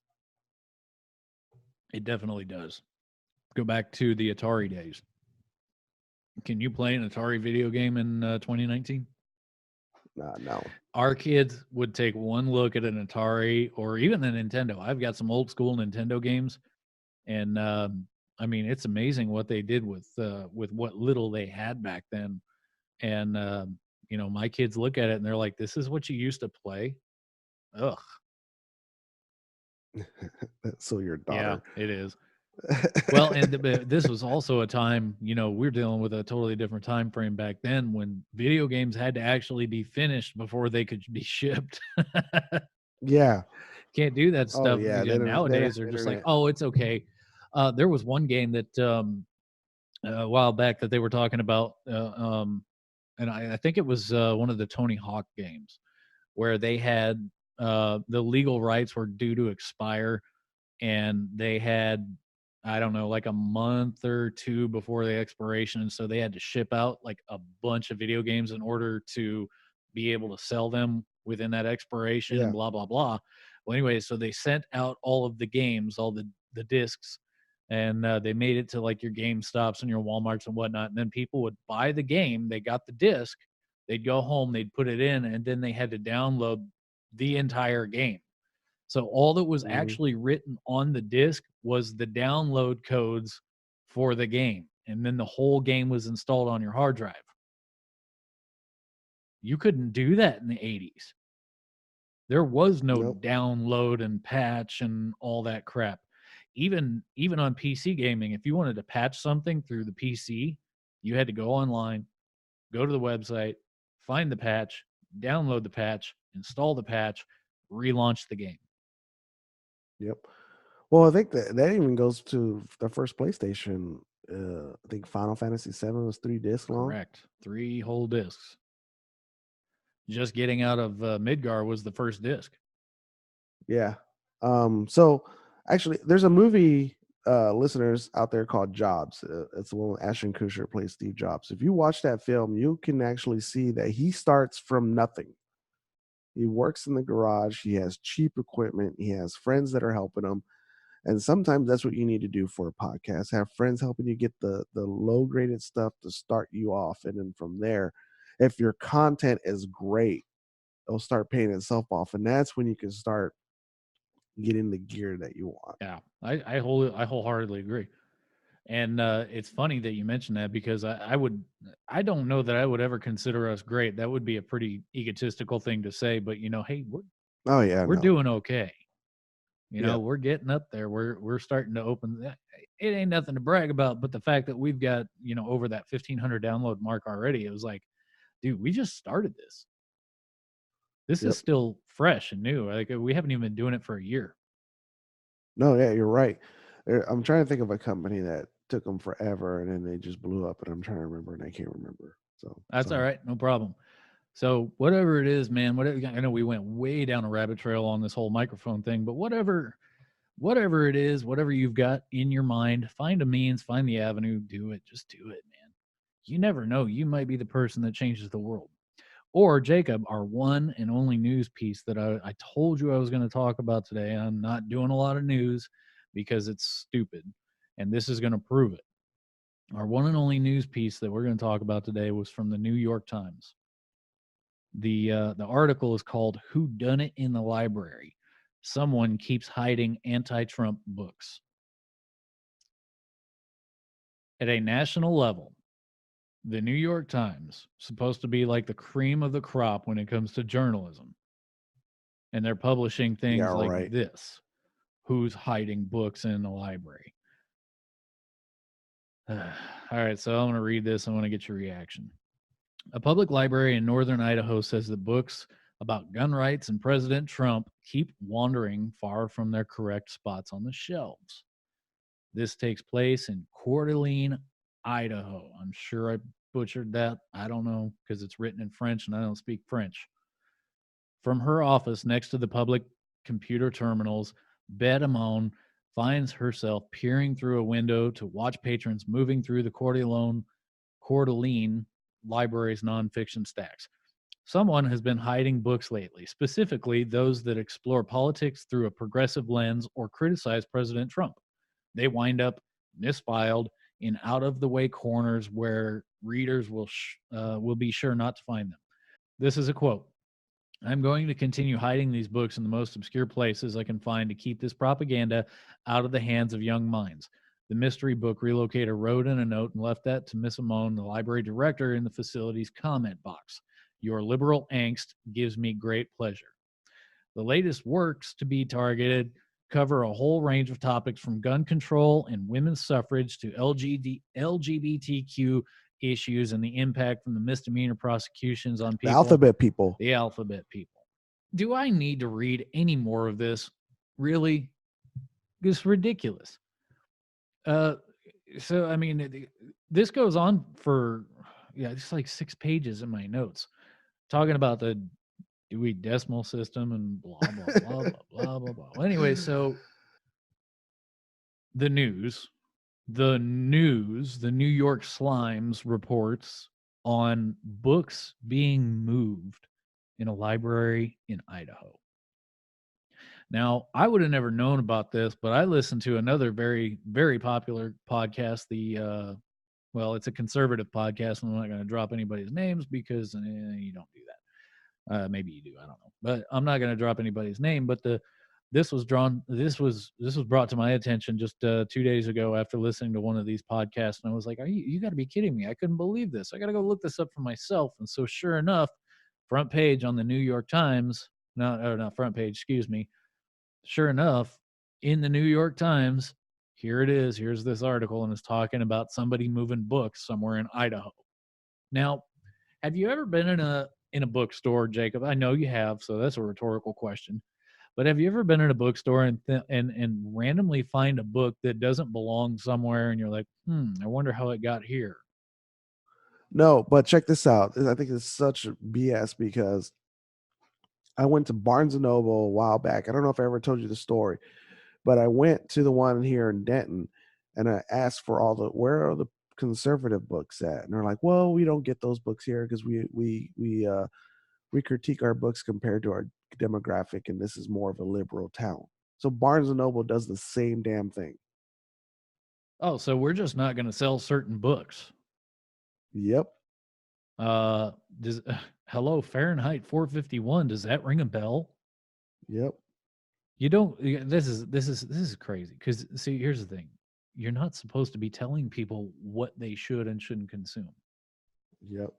It definitely does. Go back to the Atari days. Can you play an Atari video game in, 2019? No. Our kids would take one look at an Atari or even the Nintendo. I've got some old school Nintendo games, and, I mean, it's amazing what they did with what little they had back then, and, my kids look at it and they're like, "This is what you used to play? Ugh." So your Yeah, daughter. it is. Well, and but this was also a time, we're dealing with a totally different time frame back then when video games had to actually be finished before they could be shipped. Yeah. Can't do that Oh stuff. yeah. They didn't Nowadays, have they're just like, internet. "Oh, it's okay." There was one game that, a while back that they were talking about, and I think it was, one of the Tony Hawk games where they had, the legal rights were due to expire, and they had, I don't know, like a month or 2 before the expiration, and so they had to ship out, like, a bunch of video games in order to be able to sell them within that expiration and Yeah. blah, blah, blah. Well, anyway, so they sent out all of the games, all the discs, and, they made it to, like, your GameStops and your Walmarts and whatnot, and then people would buy the game, they got the disc, they'd go home, they'd put it in, and then they had to download the entire game. So all that was Mhm. actually written on the disc was the download codes for the game, and then the whole game was installed on your hard drive. You couldn't do that in the '80s. There was no Nope. download and patch and all that crap. Even on PC gaming, if you wanted to patch something through the PC, you had to go online, go to the website, find the patch, download the patch, install the patch, relaunch the game. Yep. Well, I think that even goes to the first PlayStation. I think Final Fantasy VII was 3 discs long. Correct. 3 whole discs. Just getting out of, Midgar was the first disc. Yeah. So actually, there's a movie, listeners out there called Jobs. It's the one with Ashton Kutcher plays Steve Jobs. If you watch that film, you can actually see that he starts from nothing. He works in the garage. He has cheap equipment. He has friends that are helping him. And sometimes that's what you need to do for a podcast. Have friends helping you get the low graded stuff to start you off. And then from there, if your content is great, it'll start paying itself off. And that's when you can start getting the gear that you want. Yeah, I wholeheartedly agree, and, it's funny that you mentioned that because I don't know that I would ever consider us great. That would be a pretty egotistical thing to say, but, hey, Oh yeah, we're no. doing okay. Yeah. We're getting up there. We're starting to open that. It ain't nothing to brag about, but the fact that we've got, over that 1,500 download mark already, it was like, "Dude, we just started this. This is Yep. still fresh and new." Like, we haven't even been doing it for a year. No, yeah, you're right. I'm trying to think of a company that took them forever and then they just blew up, and I'm trying to remember and I can't remember. So That's sorry. alright, no problem. So whatever it is, man, whatever, I know we went way down a rabbit trail on this whole microphone thing, but whatever it is, whatever you've got in your mind, find a means, find the avenue, do it. Just do it, man. You never know. You might be the person that changes the world. Or Jacob, our one and only news piece that I told you I was going to talk about today. I'm not doing a lot of news because it's stupid. And this is going to prove it. Our one and only news piece that we're going to talk about today was from the New York Times. The article is called "Who Done It in the Library? Someone Keeps Hiding Anti-Trump Books." At a national level, the New York Times, supposed to be like the cream of the crop when it comes to journalism, and they're publishing Yeah, things like right. this: who's hiding books in the library? All right, so I'm going to read this. I want to get your reaction. A public library in northern Idaho says that books about gun rights and President Trump keep wandering far from their correct spots on the shelves. This takes place in Coeur d'Alene, Idaho. I'm sure I butchered that. I don't know because it's written in French and I don't speak French. From her office next to the public computer terminals, Bette Amon finds herself peering through a window to watch patrons moving through the Coeur d'Alene library's nonfiction stacks. Someone has been hiding books lately, specifically those that explore politics through a progressive lens or criticize President Trump. They wind up misfiled in out of the way corners where readers will be sure not to find them. This is a quote. I'm going to continue hiding these books in the most obscure places I can find to keep this propaganda out of the hands of young minds. The mystery book relocator wrote in a note and left that to Miss Amon, the library director, in the facility's comment box. Your liberal angst gives me great pleasure. The latest works to be targeted cover a whole range of topics from gun control and women's suffrage to LGBTQ issues and the impact from the misdemeanor prosecutions on The people, alphabet people. the alphabet people. Do I need to read any more of this? Really? It's ridiculous. Uh, so, I mean, this goes on for, yeah, it's like 6 pages in my notes talking about the Dewey Decimal System and blah, blah, blah, blah, blah, blah, blah. Well, anyway, so the news, the New York Slimes reports on books being moved in a library in Idaho. Now, I would have never known about this, but I listened to another very, very popular podcast. Well, it's a conservative podcast, and I'm not going to drop anybody's names because you don't do that. Maybe you do, I don't know, but I'm not going to drop anybody's name. But this was brought to my attention just 2 days ago after listening to one of these podcasts, and I was like, you got to be kidding me! I couldn't believe this. I got to go look this up for myself. And so, sure enough, front page on the New York Times, not front page, excuse me. Sure enough, in the New York Times, here it is. Here's this article, and it's talking about somebody moving books somewhere in Idaho. Now, have you ever been in a bookstore, Jacob? I know you have, so that's a rhetorical question. But have you ever been in a bookstore and randomly find a book that doesn't belong somewhere, and you're like, I wonder how it got here? No, but check this out. I think it's such BS because I went to Barnes and Noble a while back. I don't know if I ever told you the story, but I went to the one here in Denton and I asked for where are the conservative books at? And they're like, well, we don't get those books here because we critique our books compared to our demographic, and this is more of a liberal town. So Barnes and Noble does the same damn thing. Oh, so we're just not going to sell certain books. Yep. Uh, does hello Fahrenheit 451? Does that ring a bell? Yep. You don't. This is crazy. Because see, here's the thing: you're not supposed to be telling people what they should and shouldn't consume. Yep.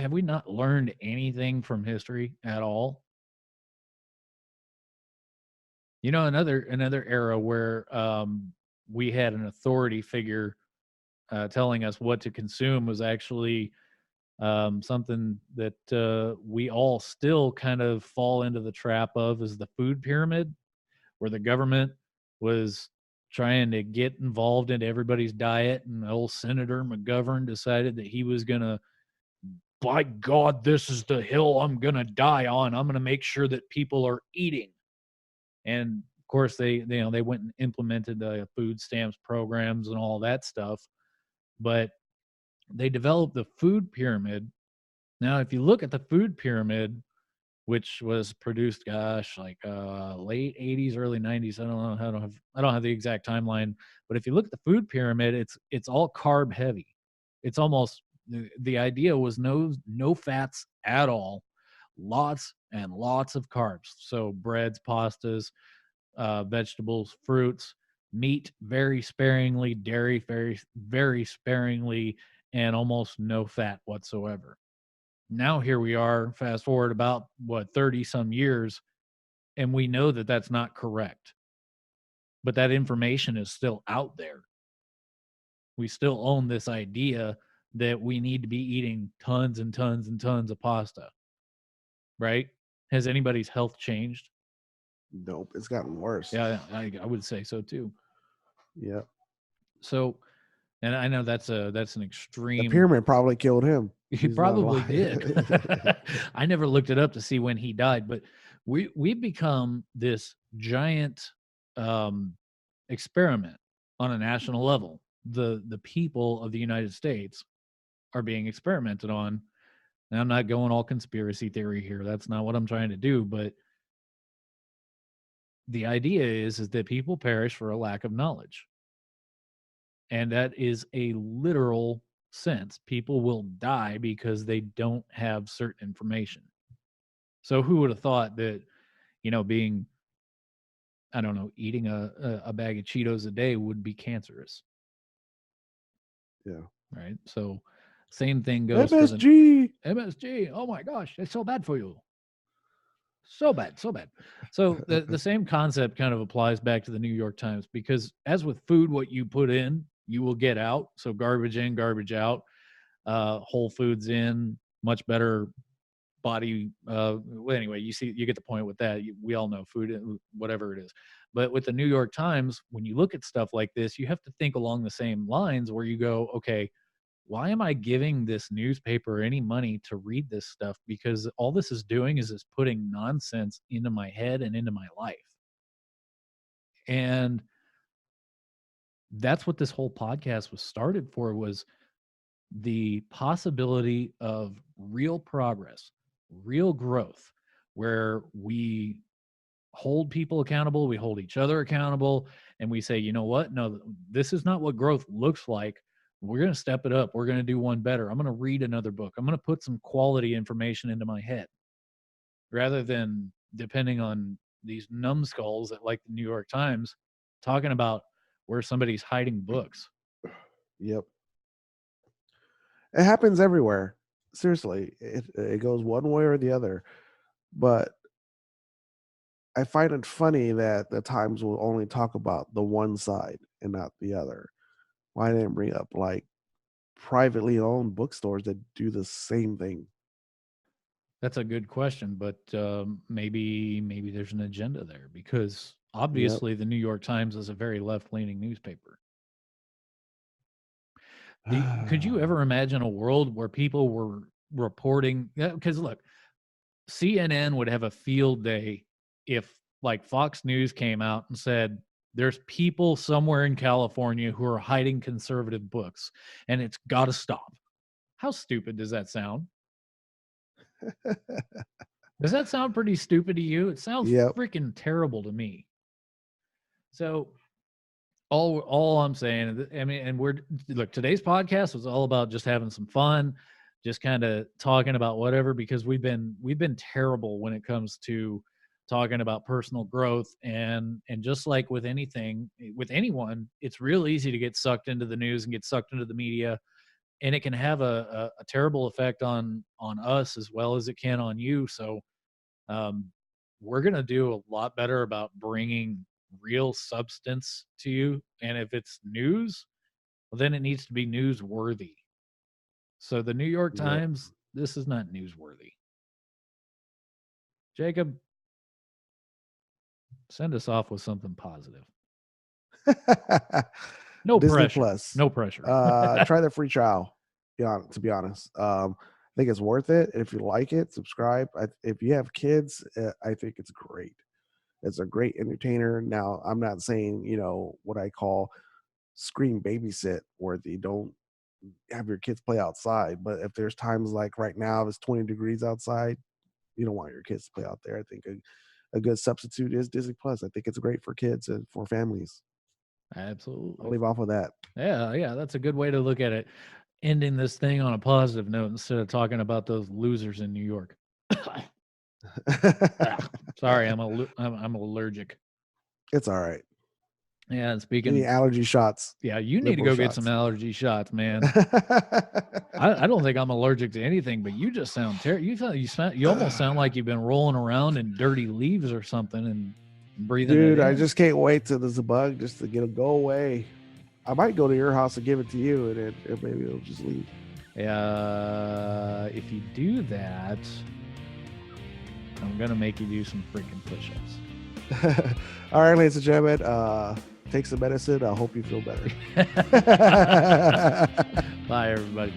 Have we not learned anything from history at all? You know, another era where we had an authority figure telling us what to consume was actually something that we all still kind of fall into the trap of, is the food pyramid, where the government was trying to get involved into everybody's diet, and old Senator McGovern decided that he was going to by God, this is the hill I'm going to die on. I'm going to make sure that people are eating. And of course, they went and implemented the food stamps programs and all that stuff. But they developed the food pyramid. Now, if you look at the food pyramid, which was produced, gosh, like late 80s, early 90s. I don't have the exact timeline, but if you look at the food pyramid, it's all carb heavy. It's almost the idea was no fats at all, lots and lots of carbs. So breads, pastas, vegetables, fruits, meat very sparingly, dairy very sparingly, and almost no fat whatsoever. Now here we are, fast forward about what 30 some years, and we know that that's not correct, but that information is still out there. We still own this idea that we need to be eating tons and tons and tons of pasta, right? Has anybody's health changed? Nope, it's gotten worse. Yeah, I would say so too. Yep. So, and I know that's an The extreme. pyramid probably killed him. He He's not probably alive. did. I never looked it up to see when he died, but we've become this giant um, experiment on a national level. The people of the United States are being experimented on. And I'm not going all conspiracy theory here. That's not what I'm trying to do. But the idea is that people perish for a lack of knowledge. And that is a literal sense. People will die because they don't have certain information. So who would have thought that, being, I don't know, eating a bag of Cheetos a day would be cancerous, Yeah. right? So same thing goes for the MSG. MSG. Oh my gosh, it's so bad for you. So bad, so bad. So the same concept kind of applies back to the New York Times, because as with food, what you put in, you will get out. So garbage in, garbage out. Whole foods in, much better body. Well, anyway, you get the point with that. We all know food, whatever it is. But with the New York Times, when you look at stuff like this, you have to think along the same lines where you go, okay, why am I giving this newspaper any money to read this stuff? Because all this is doing is it's putting nonsense into my head and into my life. And that's what this whole podcast was started for, was the possibility of real progress, real growth, where we hold people accountable, we hold each other accountable, and we say, you know what? No, this is not what growth looks like. We're going to step it up. We're going to do one better. I'm going to read another book. I'm going to put some quality information into my head rather than depending on these numbskulls that, like the New York Times, talking about where somebody's hiding books. Yep. It happens everywhere. Seriously, it goes one way or the other. But I find it funny that the Times will only talk about the one side and not the other. Why didn't bring up like privately owned bookstores that do the same thing? That's a good question, but maybe there's an agenda there, because Yep. obviously the New York Times is a very left-leaning newspaper. Could you ever imagine a world where people were reporting? Because look, CNN would have a field day if, like, Fox News came out and said there's people somewhere in California who are hiding conservative books, and it's got to stop. How stupid does that sound? Does that sound pretty stupid to you? It sounds Yep. freaking terrible to me. So all I'm saying, I mean, and look, today's podcast was all about just having some fun, just kind of talking about whatever, because we've been terrible when it comes to talking about personal growth, and just like with anything, with anyone, it's real easy to get sucked into the news and get sucked into the media, and it can have a terrible effect on us as well as it can on you. So um, we're going to do a lot better about bringing real substance to you. And if it's news, well, then it needs to be newsworthy. So the New York Yep. Times, this is not newsworthy. Jacob, send us off with something positive. No Disney pressure. Plus. No pressure. Try the free trial. Yeah, to be honest. think it's worth it. If you like it, subscribe. If you have kids, I think it's great. It's a great entertainer. Now, I'm not saying, what I call screen babysit, where they don't have your kids play outside. But if there's times like right now, it's 20 degrees outside, you don't want your kids to play out there. I think a good substitute is Disney Plus. I think it's great for kids and for families. I'll Absolutely. leave off with that. Yeah, yeah, that's a good way to look at it. Ending this thing on a positive note instead of talking about those losers in New York. Sorry, I'm allergic. It's all right. Yeah, and You need speaking, allergy shots, yeah, you need to liberal go get some shots. allergy shots, man. I don't think I'm allergic to anything, but you just sound terrible. You almost sound like you've been rolling around in dirty leaves or something and breathing it Dude, I in. just can't wait till there's a bug just to get it go away. I might go to your house and give it to you, and then maybe it'll just leave. If you do that, I'm gonna make you do some freaking push-ups. All right, ladies and gentlemen, take some medicine. I hope you feel better. Bye, everybody.